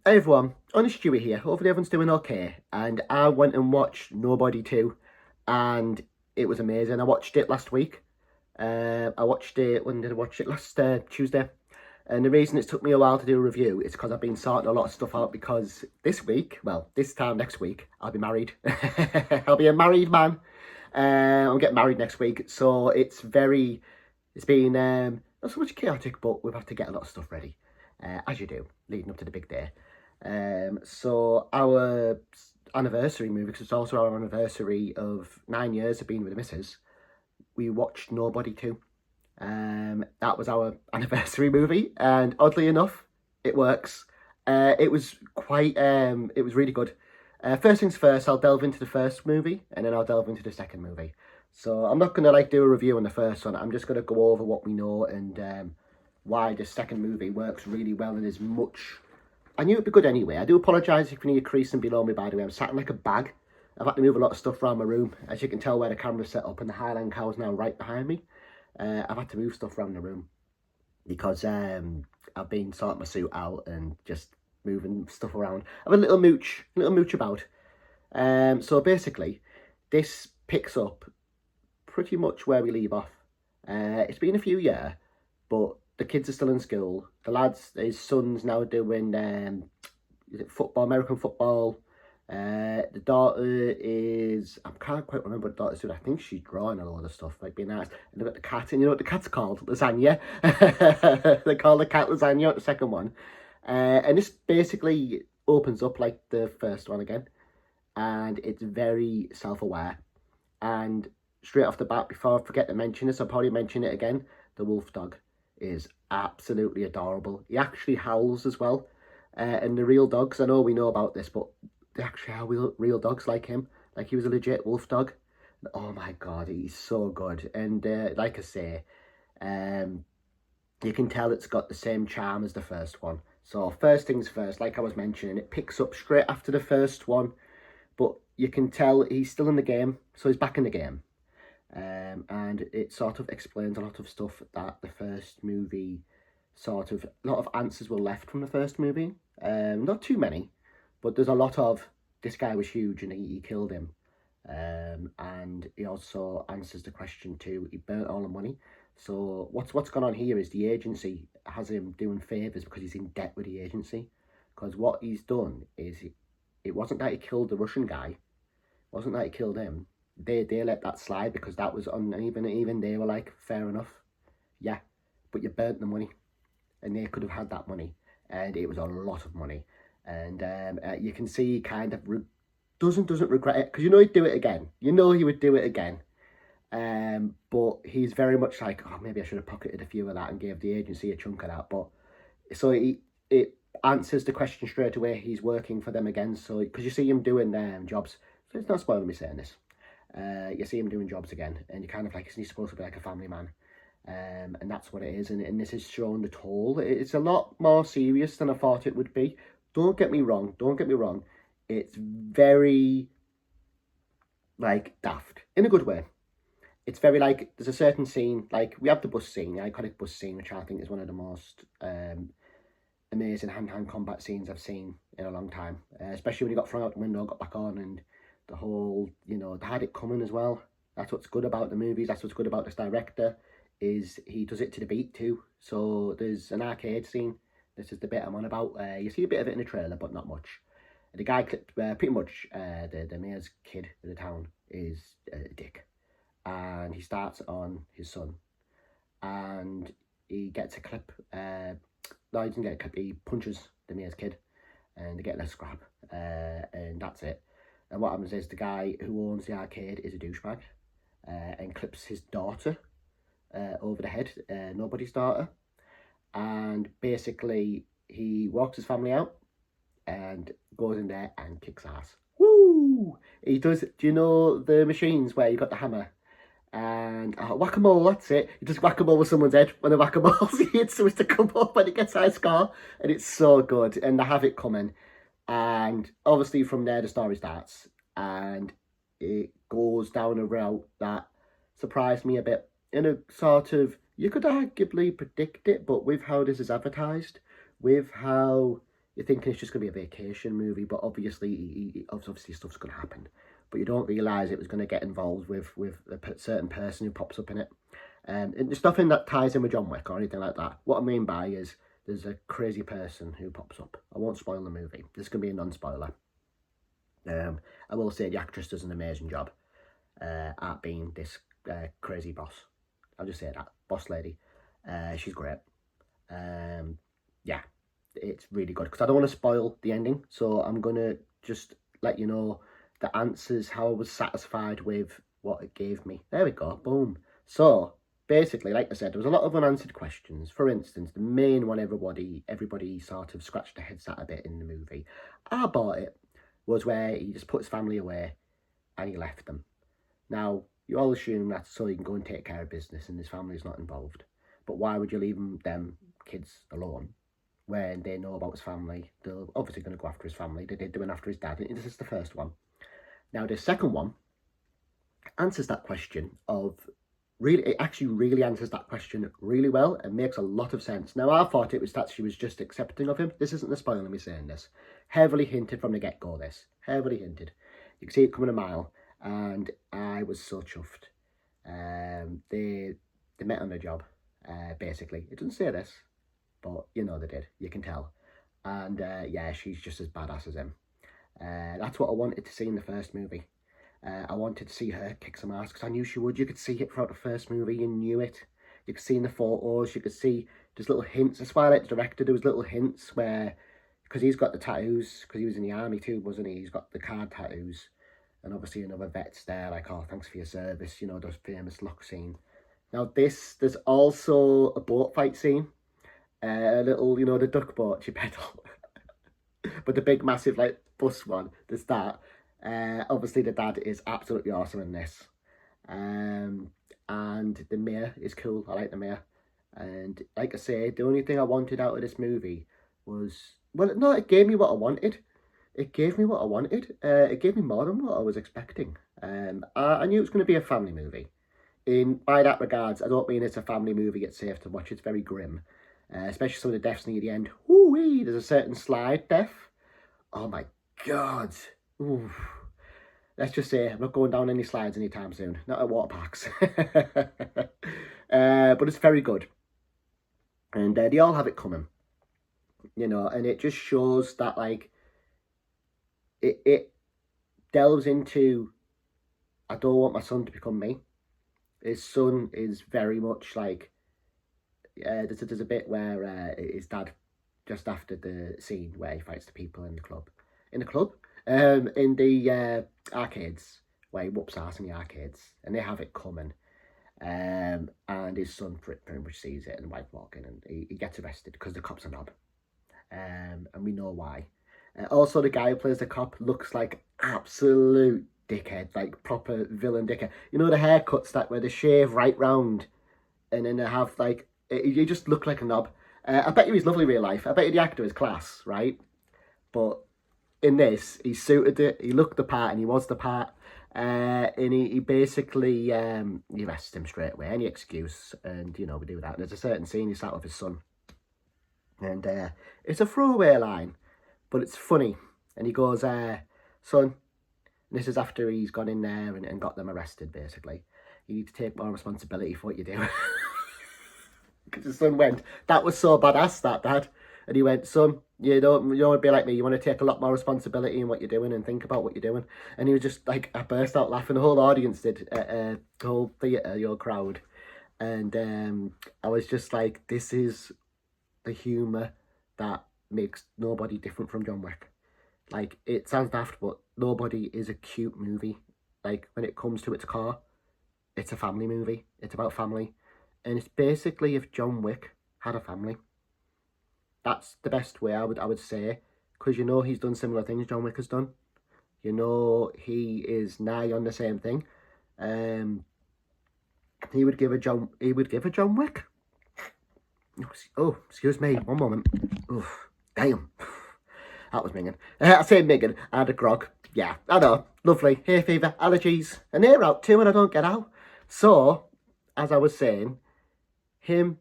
Hey everyone, Honest Stewie here. Hopefully everyone's doing okay. And I went and watched Nobody 2, and it was amazing. I watched it last week. I watched it, when did I watch it? Last Tuesday. And the reason it took me a while to do a review is because I've been sorting a lot of stuff out because this week, well, this time next week, I'll be married. I'll be a married man. I'm getting married next week. So it's been not so much chaotic, but we've had to get a lot of stuff ready, as you do, leading up to the big day. So our anniversary movie, because it's also our anniversary of 9 years of being with the missus, we watched Nobody 2. That was our anniversary movie, and oddly enough, it works. It was it was really good. First things first, I'll delve into the first movie, and then I'll delve into the second movie. So I'm not gonna do a review on the first one. I'm just gonna go over what we know and why the second movie works really well and is much. I knew it'd be good anyway. I do apologise if you need a crease and below me, by the way. I'm sat in like a bag. I've had to move a lot of stuff around my room. As you can tell where the camera's set up, and the Highland cow's now right behind me. I've had to move stuff around the room because I've been sorting my suit out and just moving stuff around. I'm a little mooch about. So basically, this picks up pretty much where we leave off. It's been a few years, but the kids are still in school. The lads, his son's now doing is it football, American football. The daughter is, I can't quite remember what the daughter's doing. I think she's drawing a lot of stuff, like being nice. And they've got the cat, and you know what the cat's called? Lasagna. They call the cat Lasagna, the second one. And this basically opens up like the first one again. And it's very self-aware. And straight off the bat, before I forget to mention this, I'll probably mention it again, the wolf dog is absolutely adorable. He actually howls as well. And the real dogs, I know we know about this, but they actually are real dogs like him. Like he was a legit wolf dog. Oh my god, he's so good. And like I say, you can tell it's got the same charm as the first one. So first things first, like I was mentioning, it picks up straight after the first one, but you can tell he's still in the game, so he's back in the game. And it sort of explains a lot of stuff that the first movie a lot of answers were left from the first movie. Not too many, but there's a lot of, this guy was huge and he killed him. And he also answers the question too, he burnt all the money. So what's gone on here is the agency has him doing favours because he's in debt with the agency. Because what he's done is, it wasn't that he killed the Russian guy, it wasn't that he killed him. They let that slide because that was uneven. Even they were like, fair enough, yeah, but you burnt the money, and they could have had that money, and it was a lot of money. And you can see he kind of doesn't regret it, because you know he'd do it again. You know he would do it again. But he's very much like, oh, maybe I should have pocketed a few of that and gave the agency a chunk of that. But so it answers the question straight away. He's working for them again. So because you see him doing jobs, so it's not spoiling me saying this. You see him doing jobs again, and you're kind of like, isn't he supposed to be like a family man? And that's what it is, and this is showing the toll. It's a lot more serious than I thought it would be. Don't get me wrong, it's very, like, daft, in a good way. It's very, like, there's a certain scene, like, we have the bus scene, the iconic bus scene, which I think is one of the most amazing hand-to-hand combat scenes I've seen in a long time. Especially when he got thrown out the window, got back on, and the whole, you know, they had it coming as well. That's what's good about the movies. That's what's good about this director, is he does it to the beat too. So there's an arcade scene. This is the bit I'm on about. You see a bit of it in the trailer, but not much. The guy clipped, pretty much, the mayor's kid of the town is a dick. And he starts on his son. And he gets a clip. No, he doesn't get a clip. He punches the mayor's kid. And they get in a scrap. And that's it. And what happens is the guy who owns the arcade is a douchebag and clips his daughter over the head, Nobody's daughter. And basically, he walks his family out and goes in there and kicks ass. Woo! He does, do you know the machines where you got the hammer? And whack-a-mole, that's it. You just whack-a-mole with someone's head when the whack-a-mole hits so it's to come up when it gets high score. And it's so good. And they have it coming. And obviously from there the story starts, and it goes down a route that surprised me a bit, in a sort of, you could arguably predict it, but with how this is advertised, with how you're thinking it's just going to be a vacation movie, but obviously, obviously stuff's going to happen. But you don't realise it was going to get involved with a certain person who pops up in it. And there's nothing that ties in with John Wick or anything like that. What I mean by is there's a crazy person who pops up. I won't spoil the movie. This is going to be a non-spoiler. I will say the actress does an amazing job at being this crazy boss. I'll just say that. Boss lady. She's great. Yeah, it's really good. Because I don't want to spoil the ending. So I'm going to just let you know the answers, how I was satisfied with what it gave me. There we go. Boom. So basically, like I said, there was a lot of unanswered questions. For instance, the main one everybody sort of scratched their heads at a bit in the movie. I bought it. Was where he just put his family away and he left them. Now, you all assume that's so he can go and take care of business and his family's not involved. But why would you leave them kids alone when they know about his family? They're obviously going to go after his family. They did do it after his dad. This is the first one. Now, the second one answers that question it actually really answers that question really well and makes a lot of sense. Now, I thought it was that she was just accepting of him. This isn't a spoiler, me saying this. Heavily hinted from the get-go, this. Heavily hinted. You can see it coming a mile, and I was so chuffed. They met on the job, basically. It doesn't say this, but you know they did. You can tell. And yeah, she's just as badass as him. That's what I wanted to see in the first movie. I wanted to see her kick some ass because I knew she would. You could see it throughout the first movie. You knew it. You could see in the photos. You could see there's little hints. That's why I like the director. There was little hints where, because he's got the tattoos, because he was in the army too, wasn't he? He's got the card tattoos. And obviously another vet's there, like, oh, thanks for your service. You know, those famous lock scene. Now there's also a boat fight scene. A little, you know, the duck boat, you pedal. But the big, massive, like, bus one, there's that. Obviously the dad is absolutely awesome in this, and the mayor is cool. I like the mayor, and like I say, the only thing I wanted out of this movie was, well, no, it gave me what I wanted. It gave me what I wanted. It gave me more than what I was expecting. I knew it was going to be a family movie. By that regards, I don't mean it's a family movie it's safe to watch. It's very grim, especially some of the deaths near the end. Woo-wee, there's a certain slide death. Oh my god. Ooh. Let's just say I'm not going down any slides anytime soon. Not at water parks. But it's very good. And they all have it coming. You know, and it just shows that, like, it delves into, I don't want my son to become me. His son is very much like, there's a bit where his dad, just after the scene where he fights the people in the club. In the arcades, where he whoops ass in the arcades, and they have it coming. And his son pretty much sees it and white walking, and he gets arrested because the cop's a knob. And we know why. Also, the guy who plays the cop looks like absolute dickhead, like proper villain dickhead. You know the haircuts that where they shave right round, and then they have like, you just look like a knob. I bet you he's lovely real life. I bet you the actor is class, right? But in this, he suited it. He looked the part, and he was the part. And he basically he arrests him straight away, any excuse, and you know we do that. There's a certain scene he sat with his son, and it's a throwaway line, but it's funny. And he goes, "Son," and this is after he's gone in there and got them arrested. Basically, you need to take more responsibility for what you do. Because his son went, "That was so badass, that dad." And he went, "Son, you don't want to be like me. You want to take a lot more responsibility in what you're doing and think about what you're doing." And he was just like, I burst out laughing. The whole audience did, the whole theatre, your crowd. And I was just like, this is the humour that makes nobody different from John Wick. Like, it sounds daft, but nobody is a cute movie. Like, when it comes to its core, it's a family movie. It's about family. And it's basically if John Wick had a family. That's the best way I would say, because you know he's done similar things John Wick has done. You know he is nigh on the same thing. He would give a John Wick. Oh, excuse me, one moment. Oof, damn, that was minging. I say minging and a grog. Yeah, I know, lovely. Hay fever, allergies, and they're out too, and I don't get out. So, as I was saying, him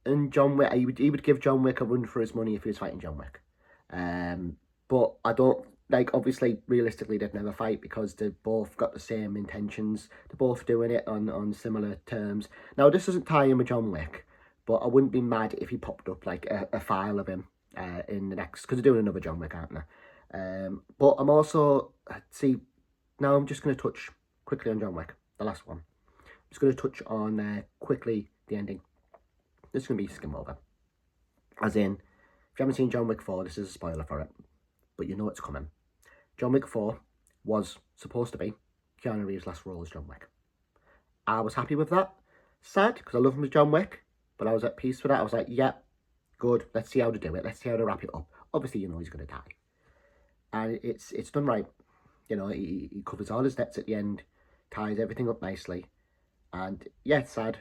and John Wick, he would give John Wick a run for his money if he was fighting John Wick. But I don't, like, obviously, realistically, they'd never fight because they both got the same intentions. They're both doing it on similar terms. Now, this doesn't tie in with John Wick, but I wouldn't be mad if he popped up, like, a file of him in the next, because they're doing another John Wick, aren't they? But I'm also, see, now I'm just going to touch quickly on John Wick, the last one. I'm just going to touch on quickly the ending. This is going to be skim over. As in, if you haven't seen John Wick 4, this is a spoiler for it, but you know it's coming. John Wick 4 was supposed to be Keanu Reeves' last role as John Wick. I was happy with that. Sad, because I love him as John Wick, but I was at peace with that. I was like, yeah, good, let's see how to do it. Let's see how to wrap it up. Obviously, you know he's going to die. And it's done right. You know, he covers all his debts at the end, ties everything up nicely. And yeah, it's sad,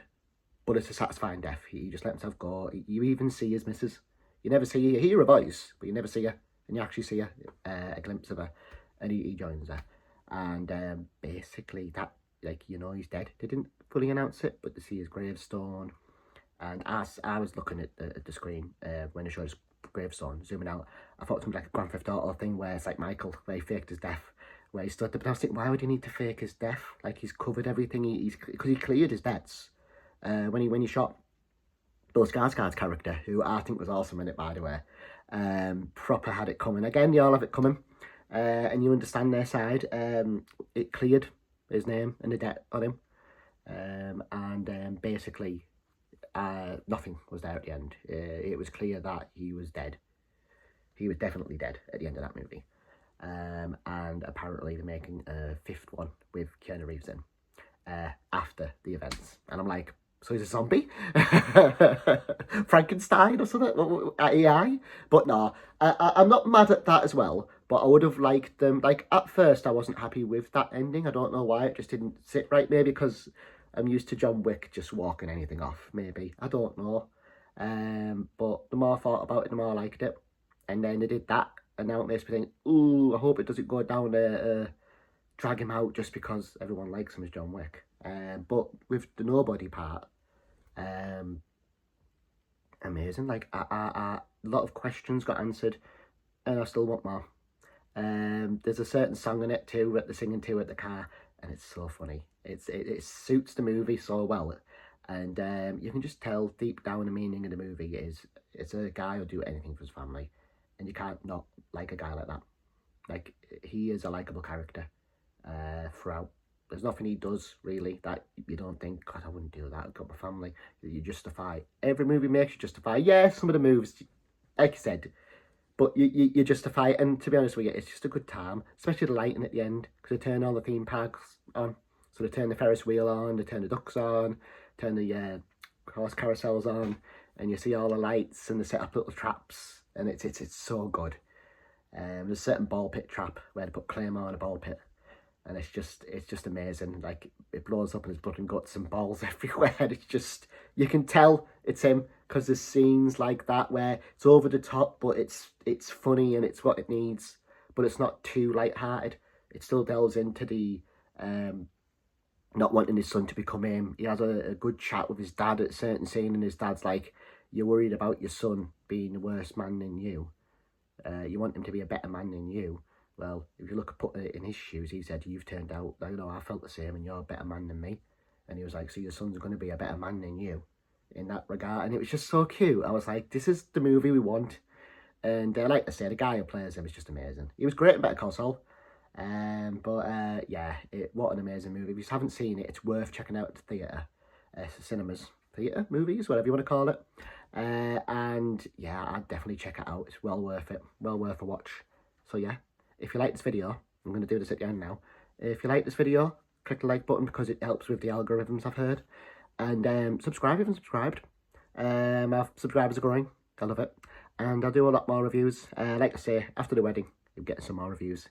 but it's a satisfying death. He just let himself go. You even see his missus. You never see her. You hear her voice, but you never see her. And you actually see her, a glimpse of her. And he joins her. And basically that, like, you know he's dead. They didn't fully announce it, but to see his gravestone. And as I was looking at the screen when they showed his gravestone, zooming out, I thought it was like a Grand Theft Auto thing where it's like Michael, where he faked his death, where he stood there. But I was thinking, why would he need to fake his death? Like, he's covered everything. Because he cleared his debts when he shot Bill Skarsgård's character, who I think was awesome in it, by the way. Proper had it coming. Again, you all have it coming. And you understand their side. It cleared his name and the debt on him. And basically, nothing was there at the end. It was clear that he was dead. He was definitely dead at the end of that movie. And apparently they're making a 5th one with Keanu Reeves in after the events. And I'm like, so he's a zombie? Frankenstein or something? AI? But no, I'm not mad at that as well. But I would have liked them. Like, at first, I wasn't happy with that ending. I don't know why. It just didn't sit right. Maybe because I'm used to John Wick just walking anything off. Maybe. I don't know. But the more I thought about it, the more I liked it. And then they did that. And now it makes me think, ooh, I hope it doesn't go down drag him out just because everyone likes him as John Wick. But with the nobody part, amazing. Like, a lot of questions got answered, and I still want more. There's a certain song in it too that they're singing to at the car, and it's so funny. It suits the movie so well, and you can just tell deep down the meaning of the movie is it's a guy who'll do anything for his family, and you can't not like a guy like that. Like, he is a likable character throughout. There's nothing he does, really, that you don't think, God, I wouldn't do that, I've got my family. You justify. Every movie makes you justify. Yeah, some of the moves, like I said, but you justify it. And to be honest with you, it's just a good time, especially the lighting at the end, because they turn all the theme parks on. So they turn the Ferris wheel on, they turn the ducks on, turn the horse carousels on, and you see all the lights, and they set up little traps, and it's so good. There's a certain ball pit trap where they put Claymore in a ball pit, and it's just amazing. Like, it blows up and there's blood and guts and balls everywhere. It's just, you can tell it's him because there's scenes like that where it's over the top, but it's funny and it's what it needs, but it's not too light-hearted. It still delves into the not wanting his son to become him. He has a good chat with his dad at a certain scene, and his dad's like, you're worried about your son being a worse man than you. You want him to be a better man than you. Well, if you put it in his shoes, he said, you've turned out, you know, I felt the same and you're a better man than me. And he was like, so your son's going to be a better man than you in that regard. And it was just so cute. I was like, this is the movie we want. And like I say, the guy who plays him is just amazing. He was great in Better Call Saul. Yeah, what an amazing movie. If you haven't seen it, it's worth checking out at the theatre. Cinemas, theatre, movies, whatever you want to call it. And yeah, I'd definitely check it out. It's well worth it. Well worth a watch. So yeah, if you like this video, I'm going to do this at the end now. If you like this video, click the like button because it helps with the algorithms, I've heard. And subscribe if you haven't subscribed. Our subscribers are growing. I love it. And I'll do a lot more reviews. Like I say, after the wedding, you'll get some more reviews.